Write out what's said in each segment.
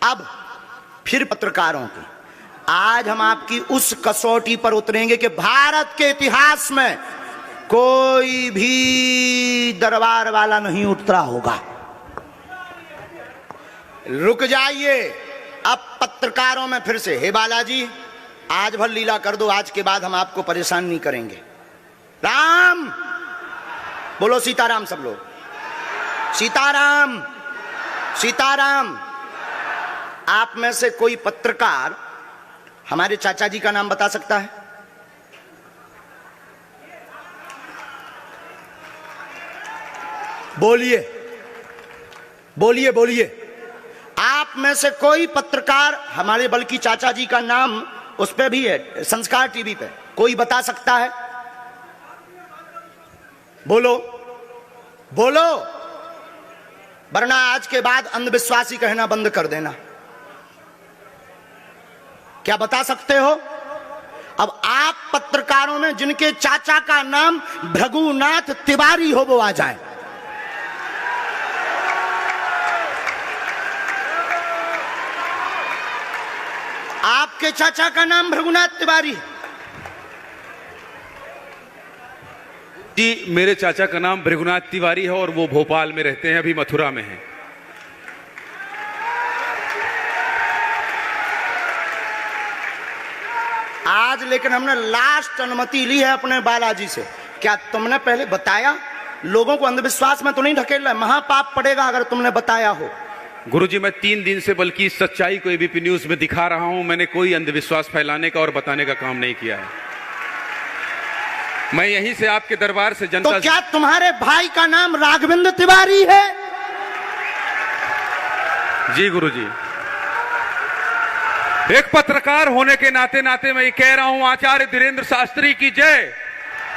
अब फिर पत्रकारों की आज हम आपकी उस कसौटी पर उतरेंगे कि भारत के इतिहास में कोई भी दरबार वाला नहीं उतरा होगा। रुक जाइए, अब पत्रकारों में फिर से, हे बालाजी आज भर लीला कर दो, आज के बाद हम आपको परेशान नहीं करेंगे। राम बोलो, सीताराम सब लोग, सीताराम सीताराम। आप में से कोई पत्रकार हमारे चाचा जी का नाम बता सकता है? बोलिए बोलिए बोलिए। आप में से कोई पत्रकार हमारे बल्कि चाचा जी का नाम उस पे भी है, संस्कार टीवी पे, कोई बता सकता है? बोलो बोलो, वरना आज के बाद अंधविश्वासी कहना बंद कर देना। क्या बता सकते हो? अब आप पत्रकारों में जिनके चाचा का नाम भृगुनाथ तिवारी हो वो आ जाए। आपके चाचा का नाम भृगुनाथ तिवारी? जी, मेरे चाचा का नाम भृगुनाथ तिवारी है और वो भोपाल में रहते हैं, अभी मथुरा में हैं। आज लेकिन हमने लास्ट अनुमति ली है अपने बालाजी से। क्या तुमने पहले बताया? लोगों को अंधविश्वास में तो नहीं ढकेलना, महापाप पड़ेगा अगर तुमने बताया हो। गुरुजी, मैं 3 दिन से बल्कि सच्चाई को एबीपी न्यूज में दिखा रहा हूं। मैंने कोई अंधविश्वास फैलाने का और बताने का काम नहीं किया है। मैं यहीं से आपके दरबार से जनता तो क्या तुम्हारे भाई का नाम राघवेंद्र तिवारी है? जी गुरुजी, एक पत्रकार होने के नाते नाते मैं ये कह रहा हूं, आचार्य धीरेन्द्र शास्त्री की जय।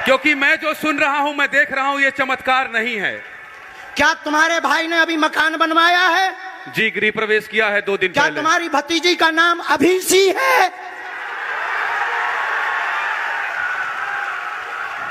क्योंकि मैं जो सुन रहा हूं, मैं देख रहा हूं, ये चमत्कार नहीं है। क्या तुम्हारे भाई ने अभी मकान बनवाया है? जी, गृह प्रवेश किया है 2 दिन क्या पहले। तुम्हारी भतीजी का नाम अभिषी है?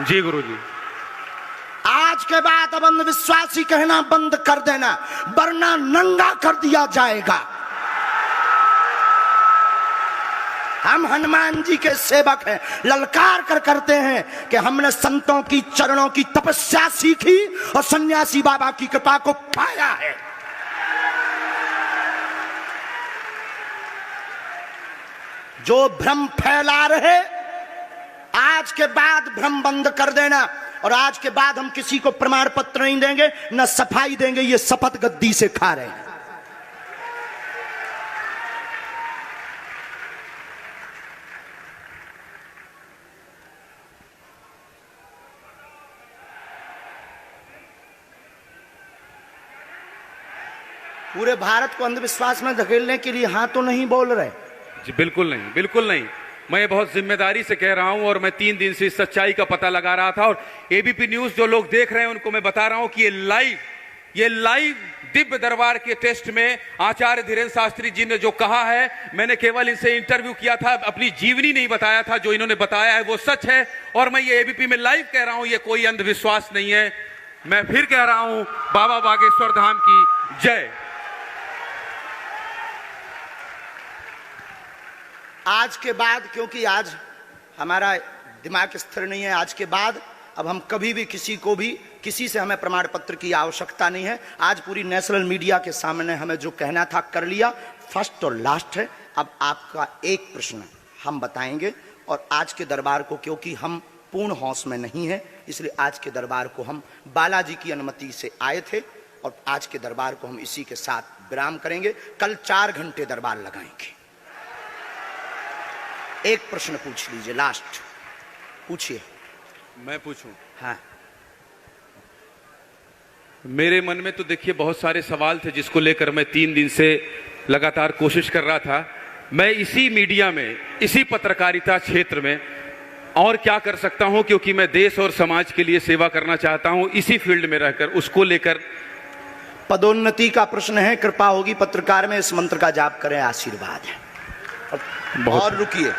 जी गुरुजी। आज के बाद अब अंधविश्वासी कहना बंद कर देना, वरना नंगा कर दिया जाएगा। हम हनुमान जी के सेवक हैं, ललकार कर करते हैं कि हमने संतों की चरणों की तपस्या सीखी और सन्यासी बाबा की कृपा को पाया है। जो भ्रम फैला रहे, आज के बाद भ्रम बंद कर देना। और आज के बाद हम किसी को प्रमाण पत्र नहीं देंगे, न सफाई देंगे, ये शपथ गद्दी से खा रहे हैं। पूरे भारत को अंधविश्वास में धकेलने के लिए हाँ तो नहीं बोल रहे? जी बिल्कुल नहीं, बिल्कुल नहीं। मैं बहुत जिम्मेदारी से कह रहा हूं और मैं 3 दिन से इस सच्चाई का पता लगा रहा था। और एबीपी न्यूज जो लोग देख रहे हैं उनको मैं बता रहा हूं कि ये लाइव दिव्य दरबार के टेस्ट में आचार्य धीरेन्द्र शास्त्री जी ने जो कहा है, मैंने केवल इनसे इंटरव्यू किया था, अपनी जीवनी नहीं बताया था। जो इन्होंने बताया है वो सच है और मैं ये एबीपी में लाइव कह रहा हूं, ये कोई अंधविश्वास नहीं है। मैं फिर कह रहा हूं, बाबा बागेश्वर धाम की जय। आज के बाद, क्योंकि आज हमारा दिमाग स्थिर नहीं है, आज के बाद अब हम कभी भी किसी से हमें प्रमाण पत्र की आवश्यकता नहीं है। आज पूरी नेशनल मीडिया के सामने हमें जो कहना था कर लिया, फर्स्ट और लास्ट है। अब आपका एक प्रश्न हम बताएंगे और आज के दरबार को, क्योंकि हम पूर्ण होश में नहीं है, इसलिए आज के दरबार को हम बालाजी की अनुमति से आए थे और आज के दरबार को हम इसी के साथ विराम करेंगे। कल 4 घंटे दरबार लगाएंगे। एक प्रश्न पूछ लीजिए, लास्ट पूछिए। मैं पूछूं? हाँ। मेरे मन में तो देखिए बहुत सारे सवाल थे जिसको लेकर मैं 3 दिन से लगातार कोशिश कर रहा था। मैं इसी मीडिया में, इसी पत्रकारिता क्षेत्र में और क्या कर सकता हूं, क्योंकि मैं देश और समाज के लिए सेवा करना चाहता हूं इसी फील्ड में रहकर। उसको लेकर पदोन्नति का प्रश्न है, कृपा होगी पत्रकार में, इस मंत्र का जाप करें, आशीर्वाद है। और रुकिए,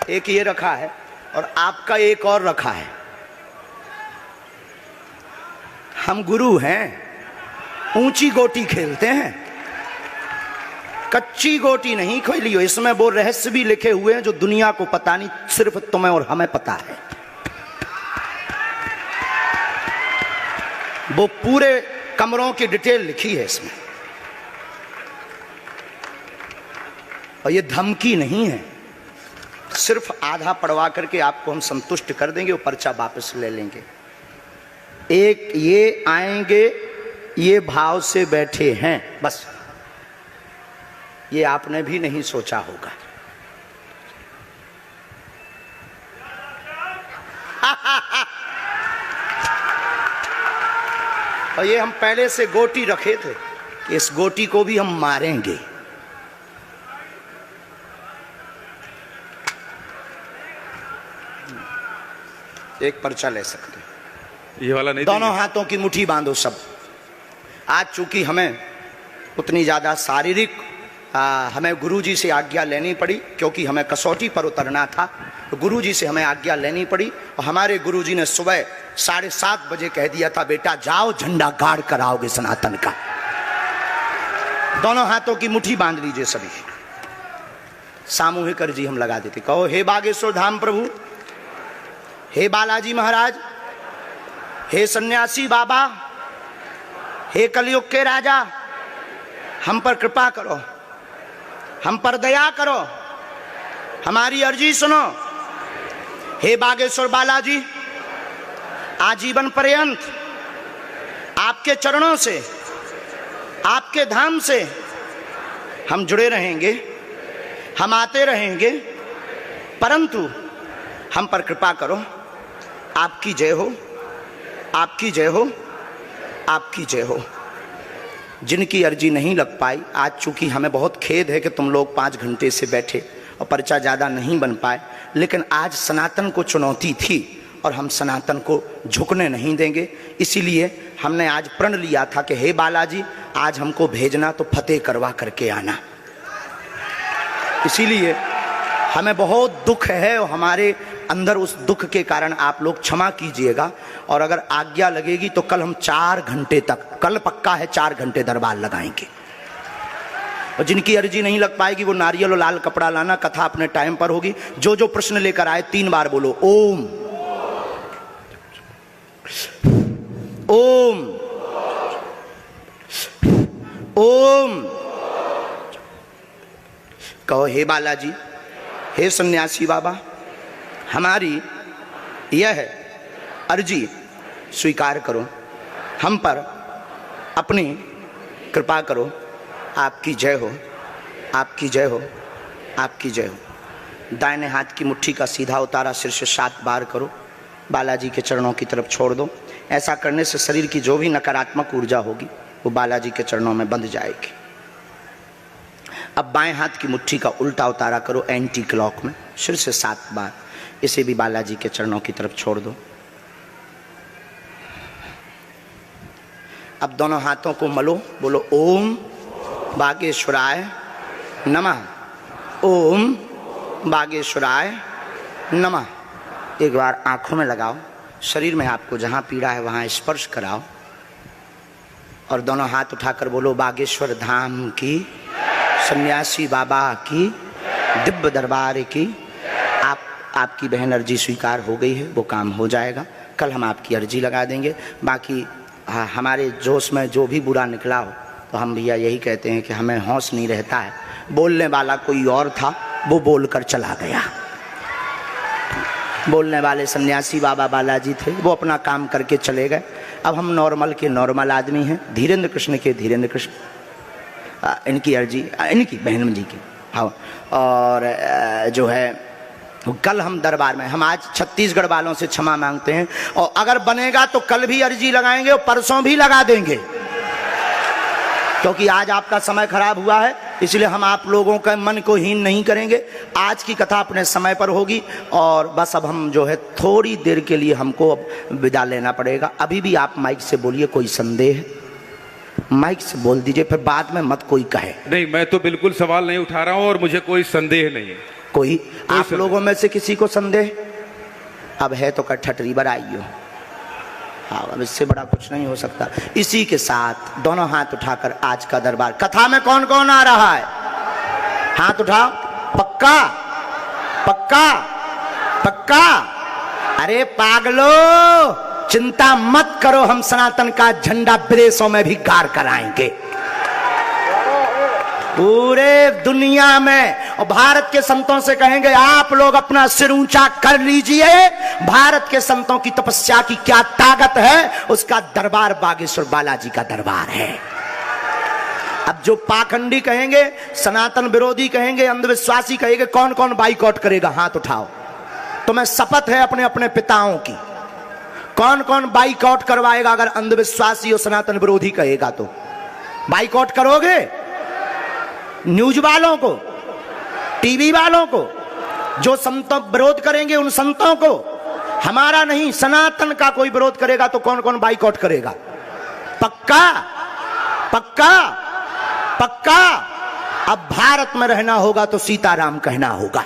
एक ये रखा है और आपका एक और रखा है। हम गुरु हैं, ऊंची गोटी खेलते हैं, कच्ची गोटी नहीं खेली हो। इसमें वो रहस्य भी लिखे हुए हैं जो दुनिया को पता नहीं, सिर्फ तुम्हें और हमें पता है। वो पूरे कमरों की डिटेल लिखी है इसमें, और ये धमकी नहीं है। सिर्फ आधा पढ़वा करके आपको हम संतुष्ट कर देंगे, वो पर्चा वापस ले लेंगे। एक ये आएंगे, ये भाव से बैठे हैं, बस ये आपने भी नहीं सोचा होगा। और ये हम पहले से गोटी रखे थे कि इस गोटी को भी हम मारेंगे। एक पर्चा ले सकते, ये वाला नहीं, दोनों हाथों की मुट्ठी बांधो सब। आज चूंकि हमें उतनी ज्यादा शारीरिक हमें गुरुजी से आज्ञा लेनी पड़ी, क्योंकि हमें कसौटी पर उतरना था, तो गुरुजी से हमें आज्ञा लेनी पड़ी। और हमारे गुरुजी ने सुबह 7:30 बजे कह दिया था, बेटा जाओ झंडा गाड़ कर आओगे सनातन का। दोनों हाथों की मुट्ठी बांध लीजिए सभी, सामूहिक अर्जी हम लगा देते। कहो, हे बागेश्वर धाम प्रभु, हे बालाजी महाराज, हे सन्यासी बाबा, हे कलयुग के राजा, हम पर कृपा करो, हम पर दया करो, हमारी अर्जी सुनो। हे बागेश्वर बालाजी, आजीवन पर्यंत आपके चरणों से, आपके धाम से हम जुड़े रहेंगे, हम आते रहेंगे, परंतु हम पर कृपा करो। आपकी जय हो, आपकी जय हो, आपकी जय हो। जिनकी अर्जी नहीं लग पाई, आज चूंकि हमें बहुत खेद है कि तुम लोग 5 घंटे से बैठे और पर्चा ज़्यादा नहीं बन पाए, लेकिन आज सनातन को चुनौती थी और हम सनातन को झुकने नहीं देंगे। इसीलिए हमने आज प्रण लिया था कि हे बालाजी, आज हमको भेजना तो फतेह करवा करके आना। इसीलिए हमें बहुत दुख है और हमारे अंदर उस दुख के कारण आप लोग क्षमा कीजिएगा। और अगर आज्ञा लगेगी तो कल हम 4 घंटे तक, कल पक्का है 4 घंटे दरबार लगाएंगे। और जिनकी अर्जी नहीं लग पाएगी वो नारियल और लाल कपड़ा लाना, कथा अपने टाइम पर होगी। जो जो प्रश्न लेकर आए 3 बार बोलो ओम ओम ओम। कहो, हे बालाजी, हे सन्यासी बाबा, हमारी यह अर्जी स्वीकार करो, हम पर अपनी कृपा करो। आपकी जय हो, आपकी जय हो, आपकी जय हो। दाहिने हाथ की मुट्ठी का सीधा उतारा सिर से 7 बार करो, बालाजी के चरणों की तरफ छोड़ दो। ऐसा करने से शरीर की जो भी नकारात्मक ऊर्जा होगी वो बालाजी के चरणों में बंध जाएगी। अब बाएं हाथ की मुट्ठी का उल्टा उतारा करो एंटी क्लॉक में, सिर से 7 बार। इसे भी बालाजी के चरणों की तरफ छोड़ दो। अब दोनों हाथों को मलो, बोलो ओम बागेश्वराय नमः, ओम बागेश्वराय नमः। एक बार आंखों में लगाओ, शरीर में आपको जहां पीड़ा है वहां स्पर्श कराओ और दोनों हाथ उठाकर बोलो बागेश्वर धाम की, सन्यासी बाबा की, दिव्य दरबार की। आपकी बहन अर्जी स्वीकार हो गई है, वो काम हो जाएगा। कल हम आपकी अर्जी लगा देंगे। बाकी हमारे जोश में जो भी बुरा निकला हो तो हम भैया यही कहते हैं कि हमें होश नहीं रहता है। बोलने वाला कोई और था, वो बोलकर चला गया। बोलने वाले सन्यासी बाबा बालाजी थे, वो अपना काम करके चले गए। अब हम नॉर्मल के नॉर्मल आदमी हैं, धीरेन्द्र कृष्ण के धीरेन्द्र कृष्ण। इनकी अर्जी, इनकी बहन जी की, हाँ। और जो है कल हम दरबार में, हम आज छत्तीसगढ़ वालों से क्षमा मांगते हैं, और अगर बनेगा तो कल भी अर्जी लगाएंगे और परसों भी लगा देंगे, क्योंकि आज आपका समय खराब हुआ है। इसलिए हम आप लोगों के मन को हीन नहीं करेंगे। आज की कथा अपने समय पर होगी और बस अब हम जो है थोड़ी देर के लिए हमको अब विदा लेना पड़ेगा। अभी भी आप माइक से बोलिए, कोई संदेह है माइक से बोल दीजिए, फिर बाद में मत कोई कहे। नहीं, मैं तो बिल्कुल सवाल नहीं उठा रहा हूं और मुझे कोई संदेह नहीं है। कोई आप लोगों में से किसी को संदेह अब है तो ठटरी बराइयो। हाँ, अब इससे बड़ा कुछ नहीं हो सकता। इसी के साथ दोनों हाथ उठाकर आज का दरबार, कथा में कौन कौन आ रहा है? हाथ उठाओ। पक्का पक्का पक्का? अरे पागलो, चिंता मत करो, हम सनातन का झंडा विदेशों में भी गाड़ कर आएंगे, पूरे दुनिया में। और भारत के संतों से कहेंगे आप लोग अपना सिर ऊंचा कर लीजिए, भारत के संतों की तपस्या की क्या ताकत है, उसका दरबार बागेश्वर बालाजी का दरबार है। अब जो पाखंडी कहेंगे, सनातन विरोधी कहेंगे, अंधविश्वासी कहेंगे, कौन कौन बाइकआउट करेगा? हाथ उठाओ। तो मैं शपथ है अपने अपने पिताओं की, कौन कौन बाइकआउट करवाएगा? अगर अंधविश्वासी और सनातन विरोधी कहेगा तो बाइकआउट करोगे? न्यूज वालों को, टीवी वालों को, जो संतों विरोध करेंगे उन संतों को, हमारा नहीं, सनातन का कोई विरोध करेगा तो कौन कौन बाइकआउट करेगा? पक्का पक्का पक्का? अब भारत में रहना होगा तो सीताराम कहना होगा।